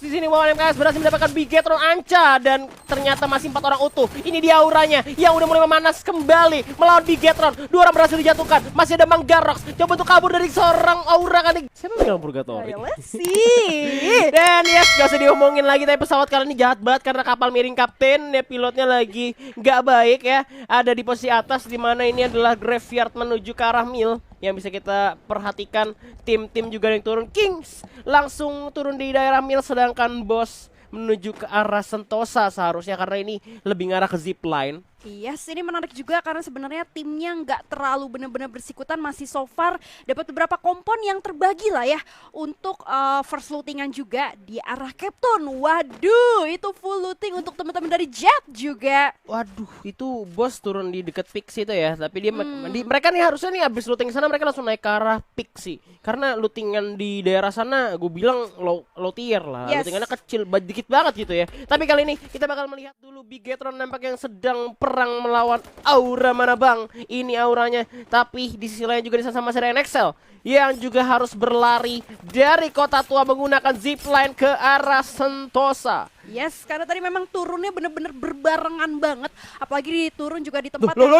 Di sini Wawan MKS berhasil mendapatkan Bigetron Anca dan ternyata masih 4 orang utuh. Ini dia auranya yang udah mulai memanas kembali melawan Bigetron. 2 orang berhasil dijatuhkan. Masih ada Mang Garrox coba untuk kabur dari seorang aura kan. Siapa yang bilang Purgatory? Let's see. Dan yes, gak usah diomongin lagi, tapi pesawat kali ini jahat banget karena kapal miring kapten ya, pilotnya lagi gak baik ya. Ada di posisi atas di mana ini adalah graveyard menuju ke arah Mill. Yang bisa kita perhatikan tim-tim juga yang turun. Kings langsung turun di daerah Mill, sedangkan Boss menuju ke arah Sentosa seharusnya karena ini lebih ngarah ke zipline. Yes, ini menarik juga karena sebenarnya timnya nggak terlalu benar-benar bersikutan, masih so far dapat beberapa kompon yang terbagi lah ya untuk first lootingan juga di arah Captain. Waduh, itu full looting untuk teman-teman dari Jet juga. Waduh, itu Bos turun di dekat Pixie itu ya, tapi dia mereka nih harusnya nih habis looting sana mereka langsung naik ke arah Pixie. Karena lootingan di daerah sana gue bilang low tier lah, Yes. lootingannya kecil, dikit banget gitu ya. Tapi kali ini kita bakal melihat dulu Bigetron nampak yang sedang perang melawan aura mana bang. Ini auranya, tapi di sisi lain juga di sana masih ada NXL yang juga harus berlari dari kota tua menggunakan zipline ke arah Sentosa. Yes, karena tadi memang turunnya bener-bener berbarengan banget. Apalagi di turun juga di tempat Loh,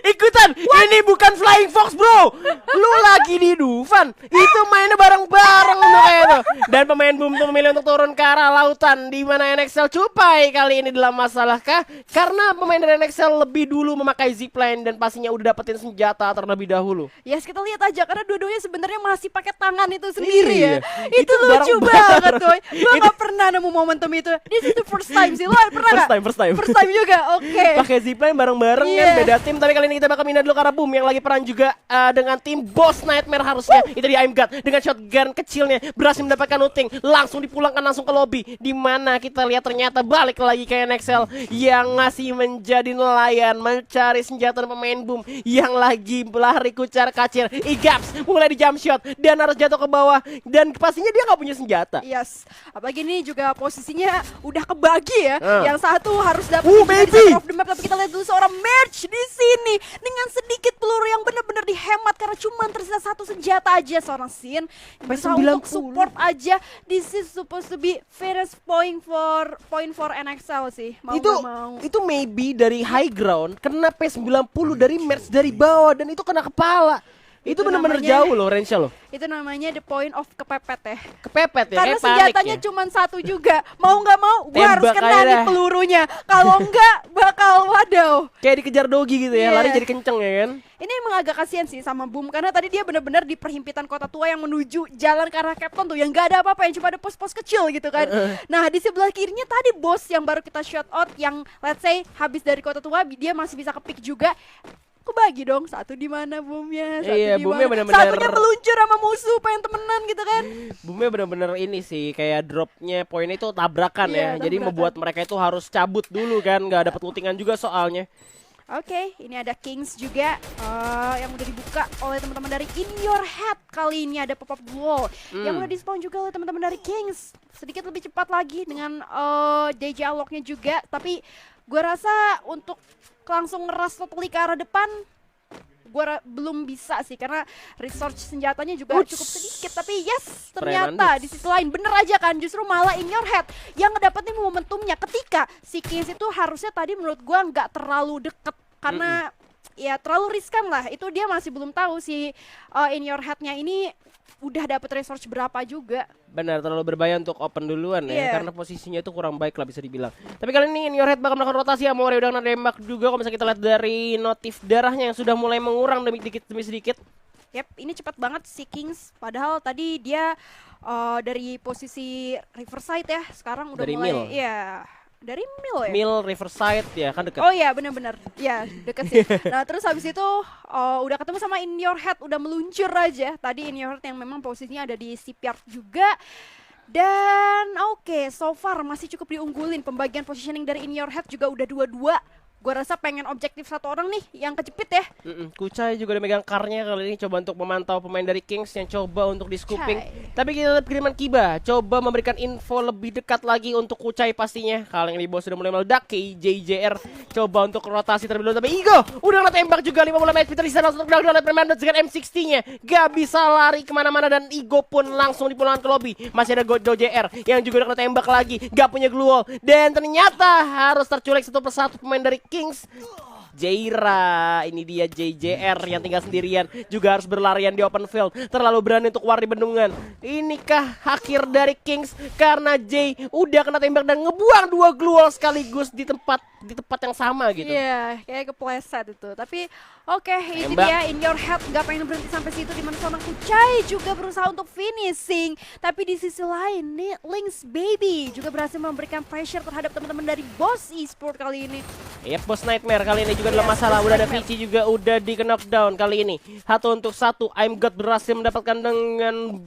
ikutan. Ini bukan Flying Fox bro. Lu lagi di Dufan. Itu mainnya bareng-bareng tuh kayak tuh. Dan pemain Boom tuh memilih untuk turun ke arah lautan, di mana NXL cupai kali ini dalam masalah kah? Karena pemain dari NXL lebih dulu memakai zipline dan pastinya udah dapetin senjata terlebih dahulu. Yes, kita lihat aja karena dua-duanya sebenarnya masih pakai tangan itu sendiri Iya, ya. Itu lucu bareng-bareng. banget coy. Gua gak pernah nemu momentum itu. This is the first time sih. Lo pernah nggak? First time. First time juga. Oke. Pakai zipline bareng-bareng kan Iya. beda tim, tapi kali ini kita bakal pindah dulu ke arah Boom yang lagi perang juga dengan tim Boss Nightmare harusnya. Itu di I'm God dengan shotgun kecilnya berhasil mendapatkan looting, langsung dipulangkan langsung ke lobby, di mana kita lihat ternyata balik lagi ke NXL yang masih menjadi nelayan mencari senjata pemain Boom yang lagi berlari kucar kacir. Igaps mulai di jump shot dan harus jatuh ke bawah dan pastinya dia nggak punya senjata. Yes. Apalagi ini juga posisinya udah kebagi ya. Yang satu harus dapat baby. of the map, tapi kita lihat dulu seorang Merch di sini dengan sedikit peluru yang benar-benar dihemat karena cuma tersisa satu senjata aja. Seorang Sin bisa untuk 90. support aja. This is supposed to be first point for NXL sih. Mau itu nggak mau. itu maybe dari high ground kena P90 dari Merch dari bawah dan itu kena kepala. Itu benar-benar namanya- jauh loh range-nya loh. Itu namanya the point of kepepet ya. Kepepet ya, Karena kayak panik senjatanya ya. cuma satu juga. Mau nggak mau gue harus Tembak kena aja nih dah. pelurunya. Kalau enggak bakal wadaw. Kayak dikejar dogi gitu ya, Iya. lari jadi kenceng ya kan. Ini emang agak kasihan sih sama Boom karena tadi dia benar-benar di perhimpitan kota tua yang menuju jalan ke arah Captain tuh yang gak ada apa-apa, yang cuma ada pos-pos kecil gitu kan. Nah di sebelah kirinya tadi Boss yang baru kita shout out yang let's say habis dari kota tua dia masih bisa kepick juga. Kebagi dong, satu di mana Boomnya, satu Iya, di Boomnya mana. benar-benar- Satunya meluncur sama musuh pengen temenan gitu kan. Boomnya bener-bener ini sih, kayak dropnya poinnya itu tabrakan Iya, ya. Jadi tabrakan. membuat mereka itu harus cabut dulu kan, nggak dapat lootingan juga soalnya. Oke, ini ada Kings juga yang udah dibuka oleh teman-teman dari In Your Head. Kali ini ada pop-up wall yang udah di-spawn juga oleh teman-teman dari Kings. Sedikit lebih cepat lagi dengan DJ Unlock-nya juga. Tapi gue rasa untuk langsung ngeras totally ke arah depan gue belum bisa sih karena resource senjatanya juga Uts. cukup sedikit. Tapi yes, Preman ternyata Uts. di sisi lain bener aja kan, justru malah In Your Head yang ngedapetin momentumnya ketika si Kings itu harusnya tadi menurut gue nggak terlalu deket karena ya terlalu riskan lah. Itu dia masih belum tahu si In Your Head-nya ini udah dapet resource berapa juga. Benar, terlalu berbahaya untuk open duluan ya, Iya. karena posisinya itu kurang baik lah bisa dibilang. Tapi kali ini In Your Head bakal melakukan rotasi, Amore udah kena nembak juga. Kalau misalnya kita lihat dari notif darahnya yang sudah mulai mengurang demi sedikit. Yep, ini cepat banget si Kings. Padahal tadi dia dari posisi Riverside ya, sekarang udah Dari mulai Mill. ya dari Mill ya. Mill Riverside ya kan dekat. Oh iya benar-benar, ya deket sih. Nah terus habis itu udah ketemu sama In Your Head, udah meluncur aja. Tadi In Your Head yang memang posisinya ada di shipyard juga. Dan oke, so far masih cukup diunggulin. Pembagian positioning dari In Your Head juga udah 2-2. Gua rasa pengen objektif satu orang nih yang kejepit ya. Kucai juga udah megang karnya kali ini, coba untuk memantau pemain dari Kings yang coba untuk di scooping. Kucai. Tapi kita lihat kiriman Kiba, coba memberikan info lebih dekat lagi untuk Kucai pastinya. Kali ini bos sudah mulai meledak, JJR coba untuk rotasi terlebih dahulu. Tapi Igo udah kena tembak juga 50 HP tersisa langsung untuk down oleh Permanent dengan M60-nya. Gak bisa lari kemana-mana dan Igo pun langsung dipulangkan ke lobby. Masih ada JJR yang juga udah kena tembak lagi, gak punya glue wall. Dan ternyata harus terculik satu persatu pemain dari Kings. Jaira, ini dia JJR yang tinggal sendirian, juga harus berlarian di open field. Terlalu berani untuk war di bendungan. Inikah akhir dari Kings karena Jay udah kena tembak dan ngebuang 2 glue wall sekaligus di tempat yang sama gitu. Iya, kayak kepleset itu. Tapi oke, ini Tembak. dia In Your Head gak pengen berhenti sampai situ, dimana seorang Kucai juga berusaha untuk finishing. Tapi di sisi lain nih, Lynx Baby juga berhasil memberikan pressure terhadap teman-teman dari Boss Esport kali ini. Yep, Boss Nightmare kali ini juga dalam Yes, masalah. Boss Udah ada Nightmare. Vici juga udah di knockdown kali ini. 1-1, I'm God berhasil mendapatkan dengan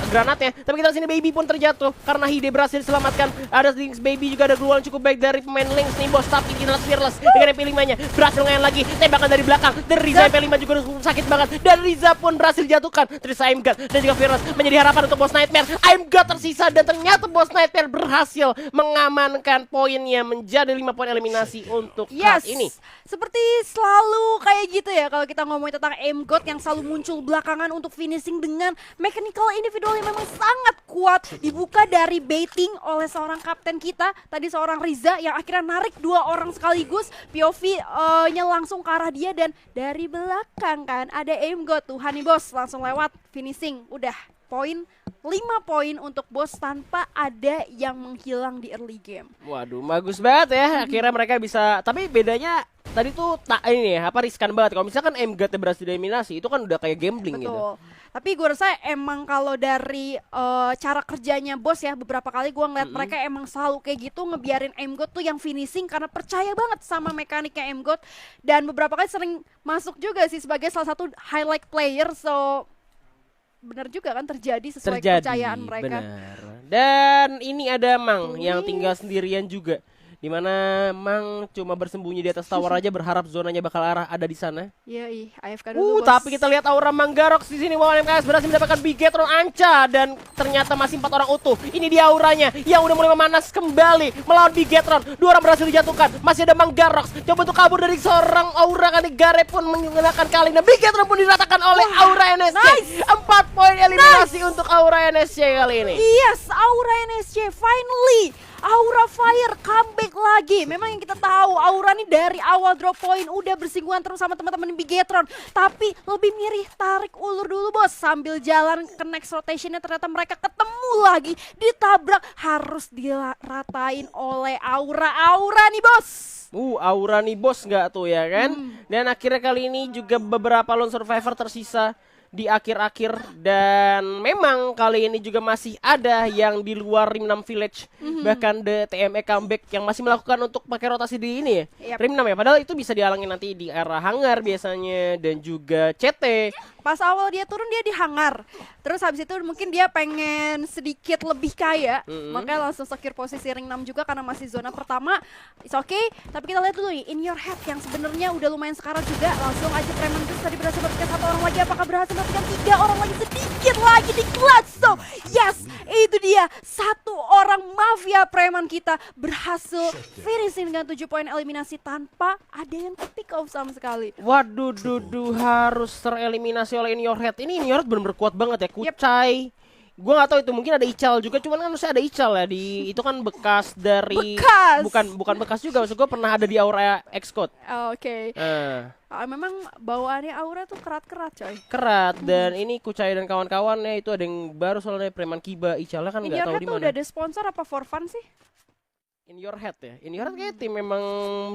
granatnya. Tapi kita sini Baby pun terjatuh karena Hide berhasil diselamatkan. Ada Lynx Baby juga, ada glual cukup baik dari pemain Lynx nih bos. Tapi kita Fearless dengan MP5-nya berhasil ngayan lagi, tembakan dari belakang dari Riza. MP5 juga sakit banget dan Riza pun berhasil jatuhkan. Terus I'm God dan juga Fearless menjadi harapan untuk Boss Nightmare. I'm God tersisa dan ternyata Boss Nightmare berhasil mengamankan poinnya menjadi 5 poin eliminasi untuk Yes, saat ini. seperti selalu kayak gitu ya kalau kita ngomongin tentang M-God yang selalu muncul belakangan untuk finishing dengan mechanical individual yang memang sangat kuat. Dibuka dari baiting oleh seorang kapten kita, tadi seorang Riza yang akhirnya narik 2 orang sekaligus. POV-nya langsung ke arah dia dan dari belakang kan ada M-God tuh, Honey Boss langsung lewat finishing. Udah poin 5 poin untuk Boss tanpa ada yang menghilang di early game. Waduh, bagus banget ya. Akhirnya mereka bisa. Tapi bedanya tadi tuh ini ya, riskan banget. Kalau misalkan M-God berhasil eliminasi, itu kan udah kayak gambling gitu. Betul. Tapi gue rasa emang kalau dari cara kerjanya Boss ya, beberapa kali gue ngeliat mereka emang selalu kayak gitu, ngebiarin M-God tuh yang finishing karena percaya banget sama mekaniknya M-God. Dan beberapa kali sering masuk juga sih sebagai salah satu highlight player. So benar juga kan terjadi sesuai kepercayaan mereka. Benar. Dan ini ada Mang yang tinggal sendirian juga. Dimana Mang cuma bersembunyi di atas tower aja, berharap zonanya bakal ada di sana. Iya, AFK dulu Bos. Tapi kita lihat aura Manggarox di sini. Wawan MKS berhasil mendapatkan Bigetron Anca dan ternyata masih 4 orang utuh. Ini dia auranya yang udah mulai memanas kembali melawan Bigetron. 2 orang berhasil dijatuhkan. Masih ada Manggarox coba untuk kabur dari seorang aura kali. Gare pun menggunakan kaleng dan Bigetron pun diratakan oleh aura NSC. Nice. 4 poin eliminasi untuk aura NSC kali ini. Yes, aura NSC finally. Aura Fire comeback lagi. Memang yang kita tahu Aura nih dari awal drop point udah bersinggungan terus sama teman-teman Bigetron. Tapi lebih mirip tarik ulur dulu Bos. Sambil jalan ke next rotationnya ternyata mereka ketemu lagi. Ditabrak, harus diratain oleh Aura nih Bos. Aura nih bos nggak tuh ya kan? Dan akhirnya kali ini juga beberapa lone survivor tersisa di akhir-akhir. Dan memang kali ini juga masih ada yang di luar Rim 6 Village. Bahkan the TME comeback yang masih melakukan untuk pakai rotasi di ini ya. Yep. Rim 6 ya, padahal itu bisa dialangin nanti di arah hangar biasanya. Dan juga CT. Pas awal dia turun dia di hangar. Terus habis itu mungkin dia pengen sedikit lebih kaya. Makanya langsung secure posisi ring 6 juga karena masih zona pertama. It's okay. Tapi kita lihat dulu nih In Your Head yang sebenarnya udah lumayan sekarang juga. Langsung aja Preman Juice tadi berhasil mendapatkan 1 orang lagi. Apakah berhasil mendapatkan 3 orang lagi? Sedikit lagi di clutch. So yes, itu dia 1 orang Mafia Preman kita berhasil finishing dengan 7 poin eliminasi tanpa ada yang pick off sama sekali. Waduh, harus tereliminasi oleh In Your Head. Ini In Your Head bener-bener kuat banget ya. Kucai. Gue gak tahu itu, mungkin ada Ical juga, cuman kan harusnya ada Ical ya di itu kan bekas dari bukan bekas juga, maksud gue pernah ada di Aura X-Code. Oke. Memang bawaannya Aura tuh kerat-kerat coy. Kerat. Dan ini Kucai dan kawan-kawannya itu ada yang baru soalnya Preman Kiba. Icalnya kan In nggak Your tahu Head di tuh mana. udah ada sponsor apa for fun sih? In Your Head ya. In Your Head kayak tim memang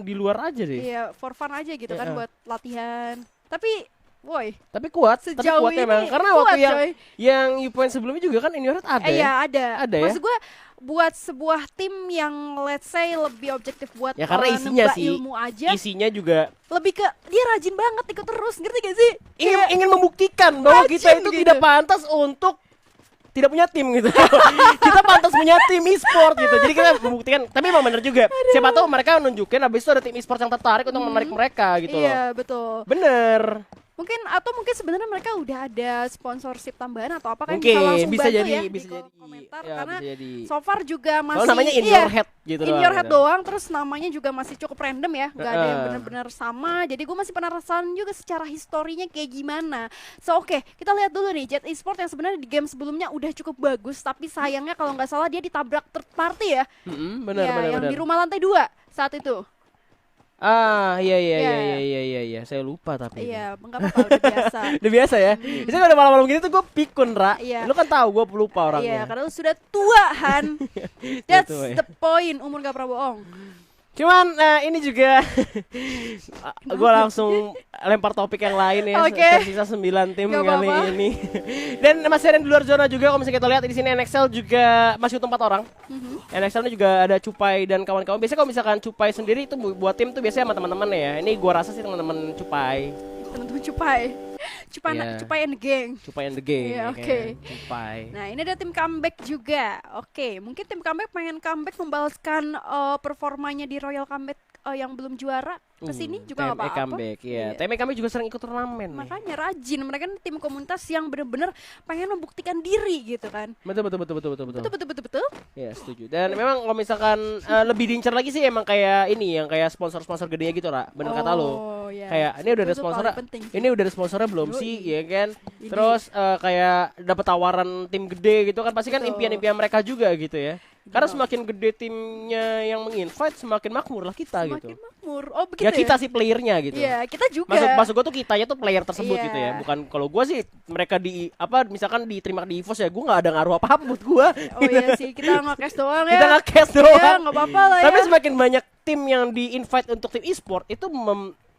di luar aja deh. Iya, for fun aja gitu kan Iya. buat latihan. Tapi woi, Tapi kuat, sejauh kuat ini memang. Karena kuat, waktu coy. yang U-Point sebelumnya juga kan In Your Head ada ya. Iya ada. Ada ya? Maksud gue buat sebuah tim yang let's say lebih objektif buat Ya karena isinya nembak sih. ilmu aja, Isinya juga lebih ke dia rajin banget ikut terus, ngerti gak sih? ingin membuktikan bahwa kita rajin itu gitu. tidak pantas untuk tidak punya tim gitu. Kita pantas punya tim e-sport gitu. Jadi kita membuktikan, tapi memang bener juga. Siapa tahu mereka nunjukin habis itu ada tim e-sport yang tertarik untuk menarik mereka gitu loh. Iya, betul. Bener. Mungkin sebenarnya mereka udah ada sponsorship tambahan atau apa kan Mungkin, langsung bisa bantu jadi, ya bisa di jadi. komentar Ya, karena bisa jadi. so far juga masih Kalau namanya in iya, your head gitu in doang, your head gitu. doang, terus namanya juga masih cukup random ya, nggak ada yang benar-benar sama. Jadi gue masih penasaran juga secara historinya kayak gimana. So oke, kita lihat dulu nih Jet Esports yang sebenarnya di game sebelumnya udah cukup bagus, tapi sayangnya kalau nggak salah dia ditabrak third party ya. Benar, Ya, benar, yang benar. di rumah lantai 2 saat itu. Iya, Iya. saya lupa tapi. Iya, nggak apa-apa, udah biasa. Udah biasa ya. Biasanya kalau malam-malam gini tuh gue pikun, Ra. Iya. Lu kan tahu gue lupa Iya, orangnya. karena lu sudah tua, Han. That's tua, ya. the point. Umur gak pernah bohong. Cuman ini juga gue langsung lempar topik yang lain ya. Oke. Tersisa 9 tim Gak kali apa-apa. ini. Dan masih ada yang di luar zona juga. Kalau misalnya kita lihat di sini NXL juga masih utuh 4 orang. NXL ini juga ada Cupai dan kawan-kawan. Biasanya kalau misalkan Cupai sendiri itu buat tim tuh biasanya sama teman-teman ya. Ini gue rasa sih teman-teman Cupai. Teman-teman Cupai. Iya. Cupai and the gang. Cupai and the gang. Iya, ya oke. kan? Cupai. Nah, ini ada tim comeback juga. Oke, mungkin tim comeback pengen comeback membalaskan performanya di Royal Comeback yang belum juara ke sini juga nggak TME apa-apa. comeback ya. Iya. TME comeback juga sering ikut turnamen nih. Makanya rajin, mereka kan tim komunitas yang bener-bener pengen membuktikan diri gitu kan. Betul. Betul. Ya setuju. Dan memang kalau misalkan lebih diincar lagi sih emang kayak ini yang kayak sponsor-sponsor gedenya gitu lah. Bener kata lo. Iya. Kayak ini udah ada Itu sponsornya. paling penting. Ini udah ada sponsornya belum Yoi. sih, ya kan? Ini. Terus kayak dapat tawaran tim gede gitu kan pasti kan Betul. impian-impian mereka juga gitu ya. Karena Betul. semakin gede timnya yang menginvite semakin makmur lah kita Semakin gitu. makmur. Oh, begitu Ya kita sih playernya gitu. Iya, kita juga. Maksud gue tuh kitanya tuh player tersebut Iya. gitu ya. Bukan kalau gue sih mereka di apa misalkan diterima di EVOS ya gue nggak ada ngaruh apa-apa buat gue. Oh iya sih, kita nge-cash doang ya. Kita nge-cash Iya, doang. nggak apa-apa lah Tapi ya. semakin banyak tim yang di invite untuk tim e-sport itu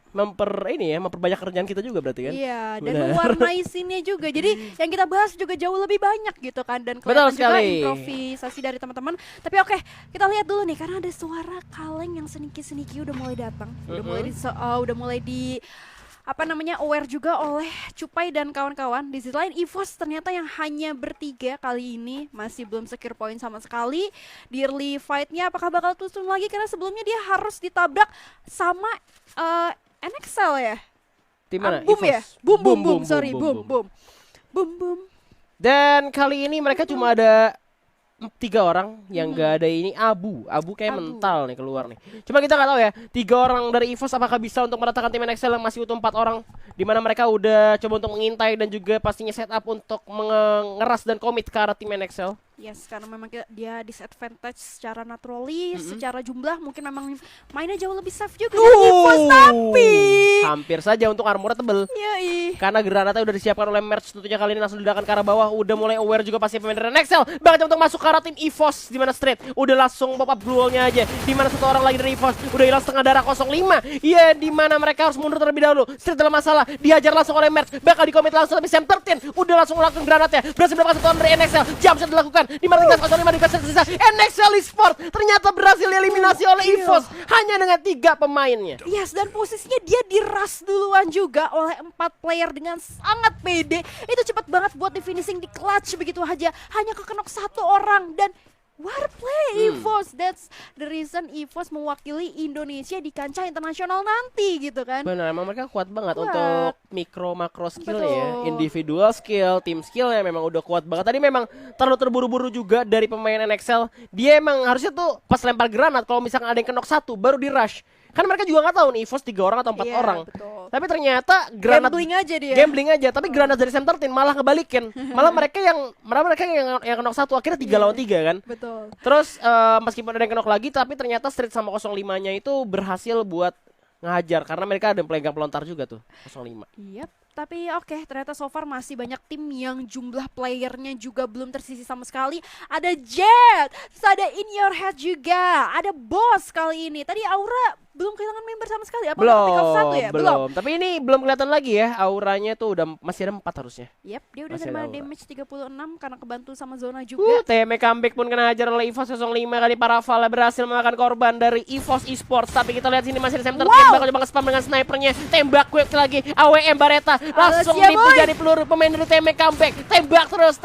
memperbanyak kerjaan kita juga berarti kan? Iya, dan Benar. mewarnai scene-nya juga. Jadi yang kita bahas juga jauh lebih banyak gitu kan, dan Betul kelihatan juga sekali. improvisasi dari teman-teman. Tapi oke, kita lihat dulu nih karena ada suara kaleng yang seniki-seniki udah mulai datang. Udah mulai di apa namanya aware juga oleh Cupai dan kawan-kawan. Di sisi lain EVOS ternyata yang hanya bertiga kali ini masih belum secure point sama sekali. Di early fight-nya apakah bakal turun lagi karena sebelumnya dia harus ditabrak sama NXL ya? Tim mana? Boom ya? EVOS. Boom. Sorry, boom. Dan kali ini mereka cuma ada 3 orang yang gak ada ini Abu kayak Abu. mental nih keluar nih. Cuma kita nggak tahu ya 3 orang dari EVOS apakah bisa untuk meratakan tim NXL yang masih utuh 4 orang, di mana mereka udah coba untuk mengintai dan juga pastinya setup untuk mengeras dan komit ke arah tim NXL. Yes, karena memang dia disadvantage secara naturally, secara jumlah mungkin memang mainnya jauh lebih safe juga dari EVOS, tapi hampir saja untuk armornya tebel. yoi. Karena granatnya udah disiapkan oleh Merch, tentunya kali ini langsung diledakan ke arah bawah. Udah mulai aware juga pasti pemain dari NXL banget untuk masuk ke arah tim EVOS, di mana Straight udah langsung pop up duelnya aja, di mana satu orang lagi dari EVOS udah hilang setengah darah 05. Iya, di mana mereka harus mundur terlebih dahulu. Straight dalam masalah, dihajar langsung oleh Merch, bakal dikomit langsung, tapi Sam 13 udah langsung melakukan granatnya, berhasil mendapatkan satu orang dari NXL. Jump shot dilakukan di mana 05 di sisa NXL Esports ternyata berhasil dieliminasi oleh EVOS hanya dengan 3 pemainnya. Yes, dan posisinya dia diras duluan juga oleh 4 player dengan sangat pede. Itu cepat banget buat di finishing di clutch begitu aja. Hanya kekenok 1 orang dan Warplay EVOS. That's the reason EVOS mewakili Indonesia di kancah internasional nanti gitu kan. Benar, emang mereka kuat banget Kuat. untuk mikro makro skill ya, Betul. individual skill, tim skill ya memang udah kuat banget. Tadi memang terlalu terburu-buru juga dari pemain NXL. Dia emang harusnya tuh pas lempar granat kalau misalkan ada yang kenok 1 baru di rush. Kan mereka juga nggak tahu nih EVOS 3 orang atau 4 Iya, orang. betul. Tapi ternyata granat Gambling aja dia. Gambling aja, tapi granat dari Sam 13 malah kebalikin. Malah mereka yang kenok 1 akhirnya 3 lawan 3 kan. Betul. Terus meskipun ada yang kenok lagi, tapi ternyata Street sama 05-nya itu berhasil buat ngajar karena mereka ada pegang pelontar juga tuh 05. Yap, tapi oke, ternyata so far masih banyak tim yang jumlah playernya juga belum tersisi sama sekali. Ada Jet, terus ada In Your Head juga, ada Boss kali ini. Tadi Aura belum kehilangan member sama sekali. Apa pick off satu ya? Belum. Tapi ini belum kelihatan lagi ya. Auranya tuh udah masih ada 4 harusnya. Yep, dia udah Masih terima ada aura. damage 36 karena kebantu sama zona juga. TM comeback pun kena hajar oleh EVOS 05 kali. Para Vala berhasil memakan korban dari EVOS Esports. Tapi kita lihat sini masih ada Sam13 bakal coba nge-spam dengan snipernya. Tembak quick lagi. AWM Bareta langsung jadi peluru pemain dari TM comeback. Tembak terus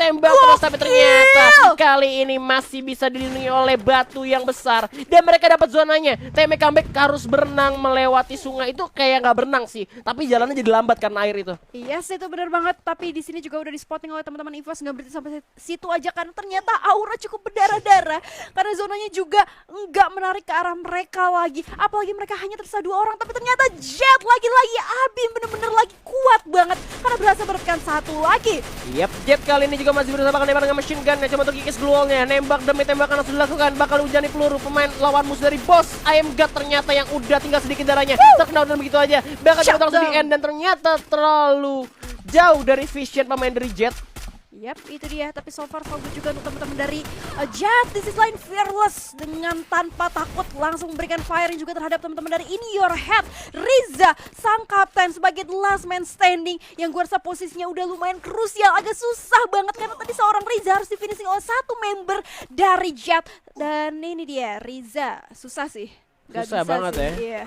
tapi ternyata kali ini masih bisa dilindungi oleh batu yang besar dan mereka dapat zonanya. TM comeback harus berenang melewati sungai itu kayak nggak berenang sih, tapi jalannya jadi lambat karena air itu. Yes, itu benar banget. Tapi di sini juga udah di spotting oleh teman-teman EVOS, nggak berhenti sampai situ aja karena ternyata aura cukup berdarah-darah karena zonanya juga nggak menarik ke arah mereka lagi. Apalagi mereka hanya tersisa 2 orang, tapi ternyata Jet lagi-lagi Abim bener-bener lagi kuat banget karena berhasil mendapatkan 1 lagi. Yep, Jet kali ini juga masih berusaha menembak dengan machine gun ya, coba untuk kikis glowalnya. Nembak demi tembakan langsung dilakukan, bakal hujani peluru pemain lawan musuh dari Boss I Am God ternyata yang udah tinggal sedikit darahnya. Terkenal dan begitu aja, bakal coba langsung di end dan ternyata terlalu jauh dari vision pemain dari Jet. Yap, itu dia. Tapi so far so good juga untuk teman-teman dari Jet. This is line fearless dengan tanpa takut langsung memberikan firing juga terhadap teman-teman dari In Your Head. Riza, sang kapten sebagai the last man standing yang gue rasa posisinya udah lumayan krusial, agak susah banget karena tadi seorang Riza harus di finishing oleh 1 member dari Jet. Dan ini dia Riza, susah sih. Susah banget sih. ya. Iya.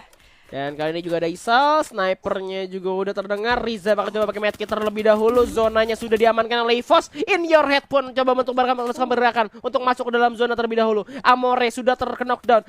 Dan kali ini juga ada Isal, snipernya juga udah terdengar. Riza bakal coba pakai medkit terlebih dahulu. Zonanya sudah diamankan oleh EVOS. In Your Head pun coba untuk bergerakan untuk masuk ke dalam zona terlebih dahulu. Amore sudah terknockdown,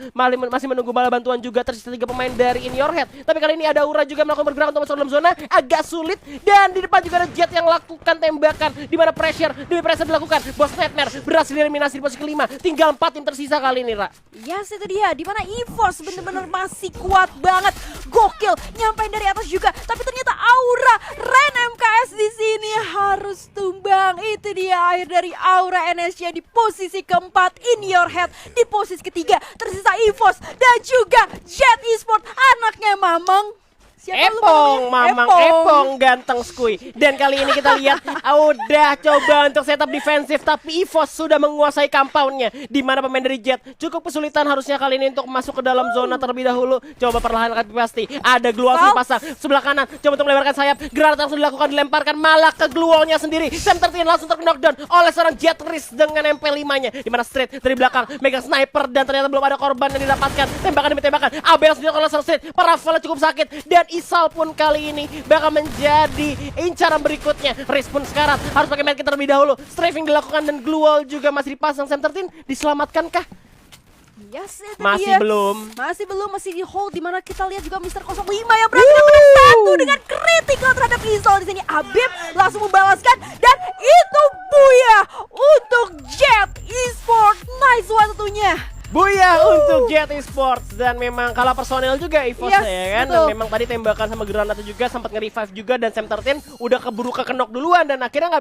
masih menunggu bala bantuan juga. Tersisa 3 pemain dari In Your Head. Tapi kali ini ada Aura juga melakukan bergerak untuk masuk ke dalam zona. Agak sulit. Dan di depan juga ada Jet yang lakukan tembakan. Dimana pressure demi pressure dilakukan. Boss Nightmare berhasil eliminasi di posisi kelima. Tinggal 4 tim tersisa kali ini, Ra. Yes, itu dia. Dimana EVOS bener-bener masih kuat banget. Gokil, nyampein dari atas juga. Tapi ternyata Aura, Ren MKS di sini harus tumbang. Itu dia akhir dari Aura NSC di posisi keempat. In Your Head di posisi ketiga. Tersisa EVOS dan juga Jet Esports, anaknya Mamang. Epong ganteng skui. Dan kali ini kita lihat udah coba untuk setup defensif, tapi EVOS sudah menguasai compoundnya. Di mana pemain dari Jet cukup kesulitan harusnya kali ini untuk masuk ke dalam zona terlebih dahulu. Coba perlahan tapi pasti ada glual dipasang sebelah kanan. Coba untuk melebarkan sayap, granat langsung dilakukan, dilemparkan malah ke glualnya sendiri. Sam13 langsung terknockdown oleh seorang Jet Riz dengan MP5-nya. Di mana straight dari belakang megang sniper dan ternyata belum ada korban yang didapatkan. Tembakan demi tembakan. Abel sudah oleh seorang straight. Para Vala cukup sakit dan Isal pun kali ini bakal menjadi incaran berikutnya. Riz pun sekarang harus pakai medkit terlebih dahulu. Strafing dilakukan dan glual juga masih dipasang. Sam13 diselamatkah? Yes, itu Masih dia. belum. Masih di hold, dimana kita lihat juga Mr. 05 yang berhasil menang 1 dengan kritikal terhadap Isal di sini. Abib langsung membalaskan dan itu buya untuk Jet Esports. Nice one tentunya. Buya untuk Jet Esports. Dan memang kalah personel juga EVOS ya kan. Dan memang tadi tembakan sama granat juga sempat nge-revive juga. Dan Sam13 udah keburu kekenok duluan dan akhirnya nggak